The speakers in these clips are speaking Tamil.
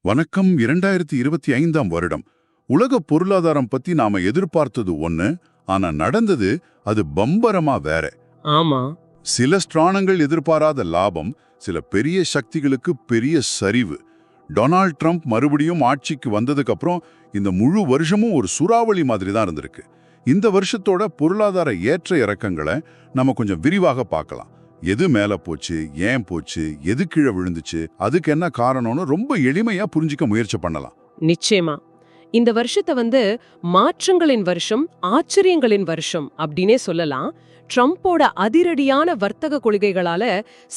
வணக்கம். 2025ஆம் வருடம் உலக பொருளாதாரம் பத்தி நாம எதிர்பார்த்தது ஒண்ணு, ஆனா நடந்தது அது பம்பரமா வேற. ஆமா. சில ஸ்ட்ரானங்கள் எதிர்பாராத லாபம், சில பெரிய சக்திகளுக்கு பெரிய சரிவு. டொனால்ட் ட்ரம்ப் மறுபடியும் ஆட்சிக்கு வந்ததுக்கு அப்புறம் இந்த முழு வருஷமும் ஒரு சூறாவளி மாதிரி தான் இருந்திருக்கு. இந்த வருஷத்தோட பொருளாதார ஏற்ற இறக்கங்களை நம்ம கொஞ்சம் விரிவாக பார்க்கலாம். எது மேல போச்சு, ஏன் போச்சு, எது கீழே விழுந்துச்சு, அதுக்கு என்ன காரணம்னு ரொம்ப எளிமையா புரிஞ்சுக்க முயற்சி பண்ணலாம். நிச்சயமா. இந்த வருஷத்தை மாற்றங்களின் வருஷம், ஆச்சரியங்களின் வருஷம் அப்படின்னே சொல்லலாம். ட்ரம்போட அதிரடியான வர்த்தக கொள்கைகளால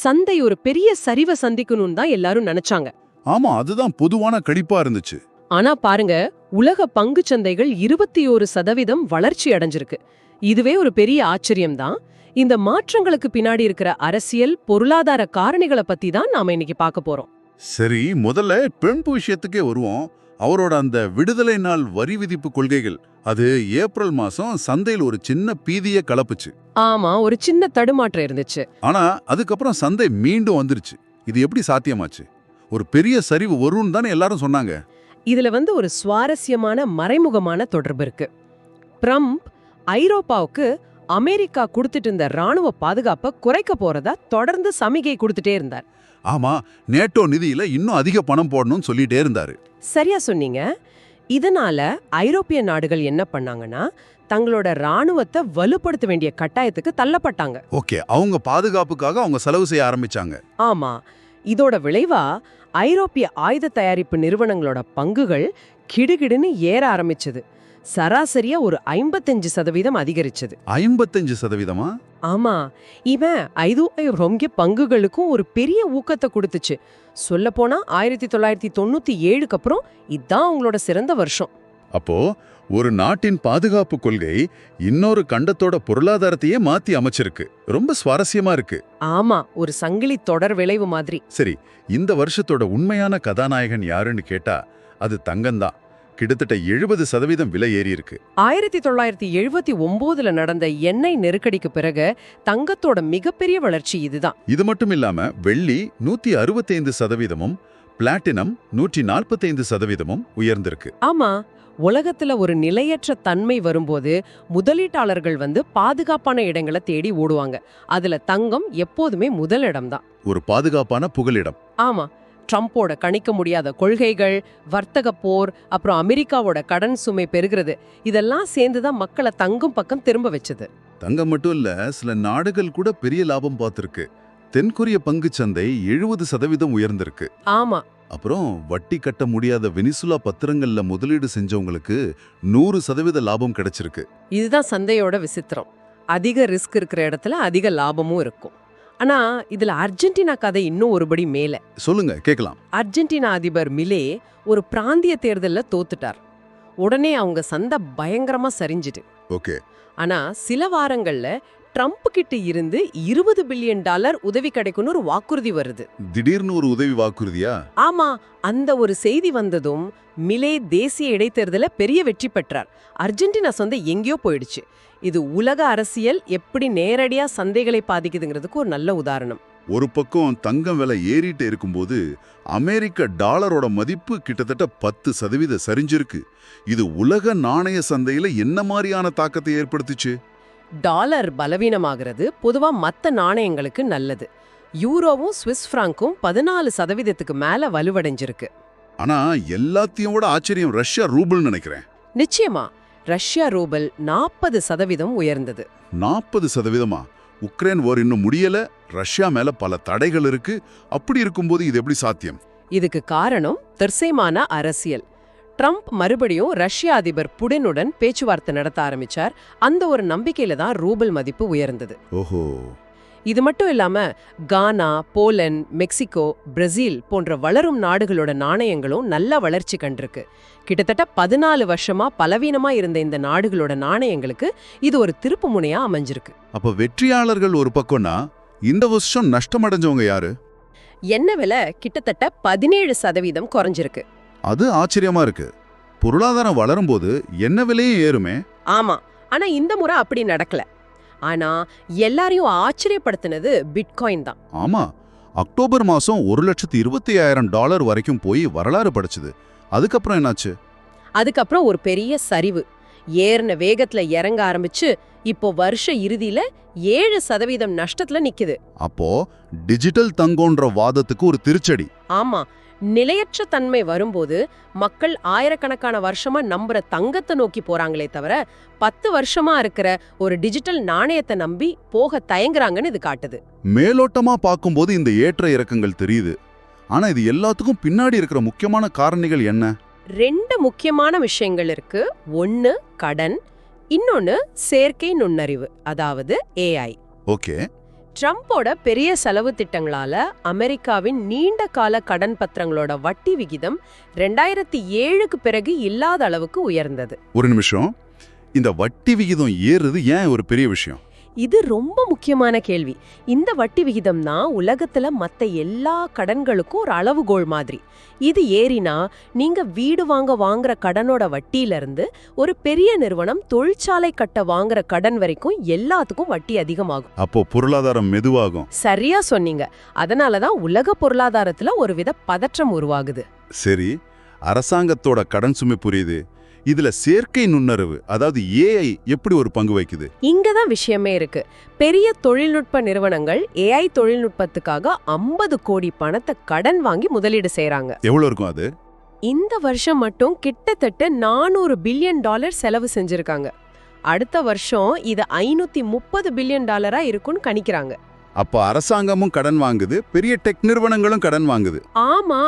சந்தை ஒரு பெரிய சரிவை சந்திக்கணும்னு தான் எல்லாரும் நினைச்சாங்க. ஆமா, அதுதான் பொதுவான கணிப்பா இருந்துச்சு. ஆனா பாருங்க, உலக பங்குச் சந்தைகள் 21% வளர்ச்சி அடைஞ்சிருக்கு. இதுவே ஒரு பெரிய ஆச்சரியம்தான். இந்த மாற்றங்களுக்கு பின்னாடி இருக்கிற அரசியல், பொருளாதார காரணிகளை பத்தி தான் நாம இன்னைக்கு பார்க்க போறோம். சரி, முதல்ல ட்ரம்ப் விஷயத்துக்கே வருவோம். அவரோட அந்த விடுதலை நாள் வரி விதிப்பு கொள்கைகள், அது ஏப்ரல் மாசம் சந்தையில் ஒரு சின்ன பீதிய கலப்புச்சு. ஆமா, ஒரு சின்ன தடுமாற்றம் இருந்துச்சு. ஆனா அதுக்கப்புறம் சந்தை மீண்டும் வந்துருச்சு. இது எப்படி சாத்தியமாச்சு? ஒரு பெரிய சரிவு வரும்னு தானே எல்லாரும் சொன்னாங்க. இதுல ஒரு சுவாரஸ்யமான மறைமுகமான தொடர்பு இருக்கு. ட்ரம்ப் ஐரோப்பாவுக்கு அமெரிக்கா கொடுத்துட்டு இருந்த ராணுவ பாதுகாப்பை குறைக்க போறதா தொடர்ந்து சமிகை கொடுத்துட்டே இருந்தார். ஆமா, நேட்டோ நிதியில இன்னும் அதிக பணம் போடணும்னு சொல்லிட்டே இருந்தாரு. சரியா சொன்னீங்க. இதனால ஐரோப்பிய நாடுகள் என்ன பண்ணாங்கன்னா, தங்களோட ராணுவத்தை வலுப்படுத்த வேண்டிய கட்டாயத்துக்கு தள்ளப்பட்டாங்க. ஓகே, அவங்க பாதுகாப்புக்காக அவங்க செலவு செய்ய ஆரம்பிச்சாங்க. ஆமா, இதோட விளைவா ஐரோப்பிய ஆயுத தயாரிப்பு நிறுவனங்களோட பங்குகள் கிடுகிடுன்னு ஏற ஆரம்பிச்சது. சராசரியா ஒரு 55% அதிகரிச்சது. 55%? ஆமா, இவன் ஐரோப்பிய பங்குகளுக்கும் ஒரு பெரிய ஊக்கத்தை கொடுத்துச்சு. சொல்லப்போனா 1997க்கு அப்புறம் இதான் அவங்களோட சிறந்த வருஷம். அப்போ ஒரு நாட்டின் பாதுகாப்பு கொள்கை இன்னொரு கண்டத்தோட பொருளாதாரத்தையே மாத்தி அமைச்சிருக்கு. ரொம்ப சுவாரஸ்யமா இருக்கு. ஆமா, ஒரு சங்கிலி தொடர் விளைவு மாதிரி. சரி, இந்த வருஷத்தோட உண்மையான கதாநாயகன் யாருன்னு கேட்டா அது தங்கம்தான். கிட்டத்தட்ட 70% விலை ஏறி இருக்கு. 1979ல நடந்த எண்ணெய் நெருக்கடிக்கு பிறகு தங்கத்தோட மிகப்பெரிய வளர்ச்சி இதுதான். இது மட்டும் இல்லாம வெள்ளி 165%, பிளாட்டினம் 145% உயர்ந்திருக்கு. ஆமா, உலகத்துல ஒரு நிலையற்ற தன்மை வரும்போது முதலீட்டாளர்கள் பாதுகாப்பான இடங்களை தேடி ஓடுவாங்க. அதுல தங்கம் எப்போதுமே முதலிடம்தான். ஒரு பாதுகாப்பான புகலிடம். ஆமா, ட்ரம்போட கணிக்க முடியாத கொள்கைகள், வர்த்தக போர், அப்புறம் அமெரிக்காவோட கடன் சுமை பெருகிறது, இதெல்லாம் சேர்ந்துதான் மக்களை தங்கம் பக்கம் திரும்ப வச்சது. தங்கம் மட்டும் இல்ல, சில நாடுகள் கூட பெரிய லாபம் பார்த்திருக்கு. தென்கொரிய பங்குச் சந்தை 70% உயர்ந்திருக்கு. ஆமா. அப்புறம் வட்டி கட்ட முடியாத வெனிசுலா பத்திரங்கள்ல முதலீடு செஞ்சவங்களுக்கு 100% லாபம் கிடைச்சிருக்கு. இதுதான் சந்தையோட விசித்திரம். அதிக ரிஸ்க் இருக்கிற இடத்துல அதிக லாபமும் இருக்கும். ஆனா இதுல அர்ஜென்டினா கதை இன்னும் ஒருபடி மேல. சொல்லுங்க, கேட்கலாம். அர்ஜென்டினா அதிபர் மிலே ஒரு பிராந்திய தேர்தல்ல தோத்துட்டார். உடனே அவங்க சந்தை பயங்கரமா சரிஞ்சிட்டு. ஓகே. ஆனா சில வாரங்கள்ல ட்ரம்ப் கிட்ட இருந்து $20 பில்லியன் உதவி கிடைக்கும்னு ஒரு வாக்குறுதி வருது. திடீர்னு ஒரு உதவி வாக்குறுதியா? ஆமா, அந்த ஒரு செய்தி வந்ததும் மிலே தேசிய இடைத்தேர்தல பெரிய வெற்றி பெற்றார். அர்ஜென்டினா சந்தை எங்கேயோ போயிடுச்சு. இது உலக அரசியல் எப்படி நேரடியா சந்தைகளை பாதிக்குதுங்கிறதுக்கு ஒரு நல்ல உதாரணம். ஒரு பக்கம் தங்கம் விலை ஏறிட்டு இருக்கும்போது அமெரிக்க டாலரோட மதிப்பு கிட்டத்தட்ட 10% சரிஞ்சிருக்கு. இது உலக நாணய சந்தையில என்ன மாதிரியான தாக்கத்தை ஏற்படுத்துச்சு? டாலர் பலவீனமாகிறது பொதுவா மத்த நாணயங்களுக்கு நல்லது. யூரோவும் ஸ்விஸ் பிராங்கும் 14%க்கு மேல வலுவடைஞ்சிருக்கு. ஆனா எல்லாத்தையும் விட ஆச்சரியம் ரஷ்யா ரூபிள்னு நினைக்கிறேன். நிச்சயமா, ரஷ்யா ரூபல் 40% உயர்ந்தது. 40%? உக்ரைன் போர் இன்னும் முடியல, ரஷ்யா மேல பல தடைகள் இருக்கு. அப்படி இருக்கும்போது இது எப்படி சாத்தியம்? இதுக்கு காரணம் தற்செயலான அரசியல். ட்ரம்ப் மறுபடியும் ரஷ்ய அதிபர் புடினுடன் பேச்சுவார்த்தை நடத்த ஆரம்பிச்சார். அந்த ஒரு நம்பிக்கையில தான் ரூபல் மதிப்பு உயர்ந்தது. ஓஹோ. இது மட்டும் இல்லாம கானா, போலந்து, மெக்சிகோ, பிரேசில் போன்ற வளரும் நாடுகளோட நாணயங்களும் நல்ல வளர்ச்சி கண்டிருக்கு. கிட்டத்தட்ட 14 வருஷமா பலவீனமா இருந்த இந்த நாடுகளோட நாணயங்களுக்கு இது ஒரு திருப்பு முனையா அமைஞ்சிருக்கு. அப்ப வெற்றியாளர்கள் ஒரு பக்கம்னா, இந்த வருஷம் நஷ்டமடைஞ்சவங்க யாரு? எண்ணெய் விலை கிட்டத்தட்ட 17% குறைஞ்சிருக்கு. அது ஆச்சரியமா இருக்கு. பொருளாதாரம் வளரும் போது என்ன விலையும் ஏறுமே. ஆமா, ஆனா இந்த முறை அப்படி நடக்கல. ஆனா எல்லாரையும் ஆச்சரியப்படுத்தினது பிட்காயின் தான். ஆமா, அக்டோபர் மாசம் $1,25,000 வரைக்கும் போய் வரலாறு படைச்சுது. அதுக்கப்புறம் என்னாச்சு? அதுக்கப்புறம் ஒரு பெரிய சரிவு. ஏறின வேகத்துல இறங்க ஆரம்பிச்சு இப்போ வருஷ இறுதியில 7% நஷ்டத்துல நிக்குது. அப்போ டிஜிட்டல் தங்கம்ன்ற வாதத்துக்கு ஒரு திருச்சடி. ஆமா, நிலையற்ற தன்மை வரும்போது மக்கள் ஆயிரக்கணக்கான வருஷமா நம்புற தங்கத்தை நோக்கி போறாங்களே தவிர 10 வருஷமா இருக்கிற ஒரு டிஜிட்டல் நாணயத்தை நம்பி போக தயங்குறாங்கன்னு இது காட்டுது. மேலோட்டமா பார்க்கும்போது இந்த ஏற்ற இறக்கங்கள் தெரியுது. ஆனா இது எல்லாத்துக்கும் பின்னாடி இருக்கிற முக்கியமான காரணிகள் என்ன? 2 முக்கியமான விஷயங்கள் இருக்கு. ஒன்னு கடன், இன்னொன்னு செயற்கை நுண்ணறிவு, அதாவது AI. ஓகே. ட்ரம்போட பெரிய செலவு திட்டங்களால அமெரிக்காவின் நீண்ட கால கடன் பத்திரங்களோட வட்டி விகிதம் 2007க்கு பிறகு இல்லாத அளவுக்கு உயர்ந்தது. ஒரு நிமிஷம், இந்த வட்டி விகிதம் ஏறுறது ஏன் ஒரு பெரிய விஷயம்? இது ரொம்ப முக்கியமான கேள்வி. இந்த வட்டி விகிதம் தான் உலகத்துல மத்த எல்லா கடன்களுக்கும் ஒரு அளவுகோல் மாதிரி. இது ஏறினா நீங்க வீடு வாங்குற கடனோட வட்டியில இருந்து ஒரு பெரிய நிறுவனம் தொழிற்சாலை கட்ட வாங்குற கடன் வரைக்கும் எல்லாத்துக்கும் வட்டி அதிகமாகும். அப்போ பொருளாதாரம் மெதுவாகும். சரியா சொன்னீங்க. அதனாலதான் உலக பொருளாதாரத்துல ஒரு வித பதற்றம் உருவாகுது. சரி, அரசாங்கத்தோட கடன் சுமை புரியுது. இதுல செயற்கை நுண்ணறிவு, அதாவது AI எப்படி ஒரு பங்கு வகிக்குது? இங்கதான் விஷயமே இருக்கு. பெரிய தொழில்நுட்ப நிறுவனங்கள் AI தொழில்நுட்பத்துக்காக 50 கோடி பணத்தை கடன் வாங்கி முதலீடு செய்றாங்க. எவ்வளவு இருக்கும் அது? இந்த வருஷம் மட்டும் கிட்டத்தட்ட $400 பில்லியன் செலவு செஞ்சிருக்காங்க. அடுத்த வருஷம் இது $530 பில்லியன் இருக்கும்னு கணிக்கிறாங்க. அப்ப அரசாங்கமும் கடன் வாங்குது, பெரிய டெக் நிறுவனங்களும் கடன் வாங்குது. ஆமா,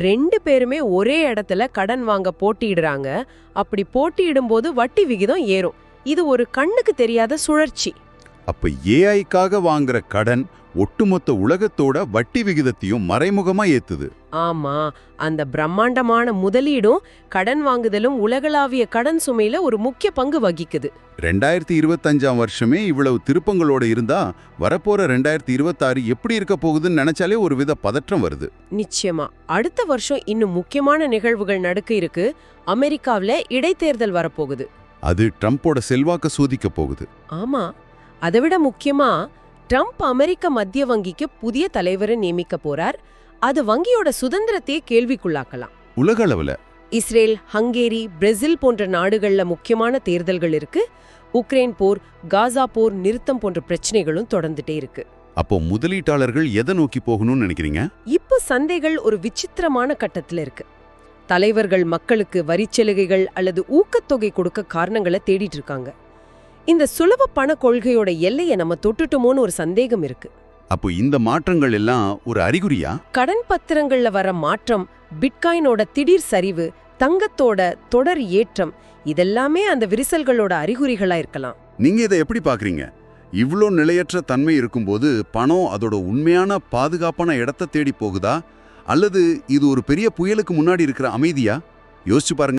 2 பேருமே ஒரே இடத்துல கடன் வாங்க போட்டியிடுறாங்க. அப்படி போட்டியிடும்போது வட்டி விகிதம் ஏறும். இது ஒரு கண்ணுக்கு தெரியாத சுழற்சி. அப்ப AIக்காக வாங்குற கடன் ஒட்டுமொத்த உலகத்தோட வட்டி விகிதத்தையும் மறைமுகமா ஏத்துது. ஆமா, அந்த பிரம்மாண்டமான முதலீடும் கடன் வாங்குதலும் உலகளாவிய கடன் சுமையில ஒரு முக்கிய பங்கு வகிக்குது. 2025 வருஷமே இவ்வளவு திருப்பங்களோட இருந்தா வரப்போற 2026 எப்படி இருக்க போகுதுன்னு நினைச்சாலே ஒரு வித பதற்றம் வருது. நிச்சயமா. அடுத்த வருஷம் இன்னும் முக்கியமான நிகழ்வுகள் நடக்க இருக்கு. அமெரிக்காவில இடைத்தேர்தல் வரப்போகுது. அது ட்ரம்போட செல்வாக்க சோதிக்க போகுது. ஆமா, அதைவிட முக்கியமா ட்ரம்ப் அமெரிக்க மத்திய வங்கிக்கு புதிய தலைவரை நியமிக்க போறார். அது வங்கியோட சுதந்திரத்தையே கேள்விக்குள்ளாக்கலாம். உலக அளவுல இஸ்ரேல், ஹங்கேரி, பிரேசில் போன்ற நாடுகள்ல முக்கியமான தேர்தல்கள் இருக்கு. உக்ரைன் போர், காசா போர் நிறுத்தம் போன்ற பிரச்சனைகளும் தொடர்ந்துட்டே இருக்கு. அப்போ முதலீட்டாளர்கள் எதை நோக்கி போகணும்னு நினைக்கிறீங்க? இப்போ சந்தைகள் ஒரு விசித்திரமான கட்டத்துல இருக்கு. தலைவர்கள் மக்களுக்கு வரிச்சலுகைகள் அல்லது ஊக்கத்தொகை கொடுக்க காரணங்களை தேடிட்டு இருக்காங்க. இந்த சுலப பண கொள்கையோட எல்லையை நம்ம தொட்டுட்டோமோன்னு ஒரு சந்தேகம் இருக்கு. அப்போ இந்த மாற்றங்கள் எல்லாம் ஒரு அறிகுறியா? கடன் பத்திரங்கள்ல வர மாற்றம், பிட்காயினோட திடீர் சரிவு, தங்கத்தோட தொடர் ஏற்றம், இதெல்லாமே அந்த விரிசல்களோட அறிகுறிகளா இருக்கலாம். நீங்க இதை எப்படி பாக்குறீங்க? இவ்ளோ நிலையற்ற தன்மை இருக்கும்போது பணம் அதோட உண்மையான பாதுகாப்பான இடத்தை தேடி போகுதா, அல்லது இது ஒரு பெரிய புயலுக்கு முன்னாடி இருக்கிற அமைதியா? யோசிச்சு பாருங்க.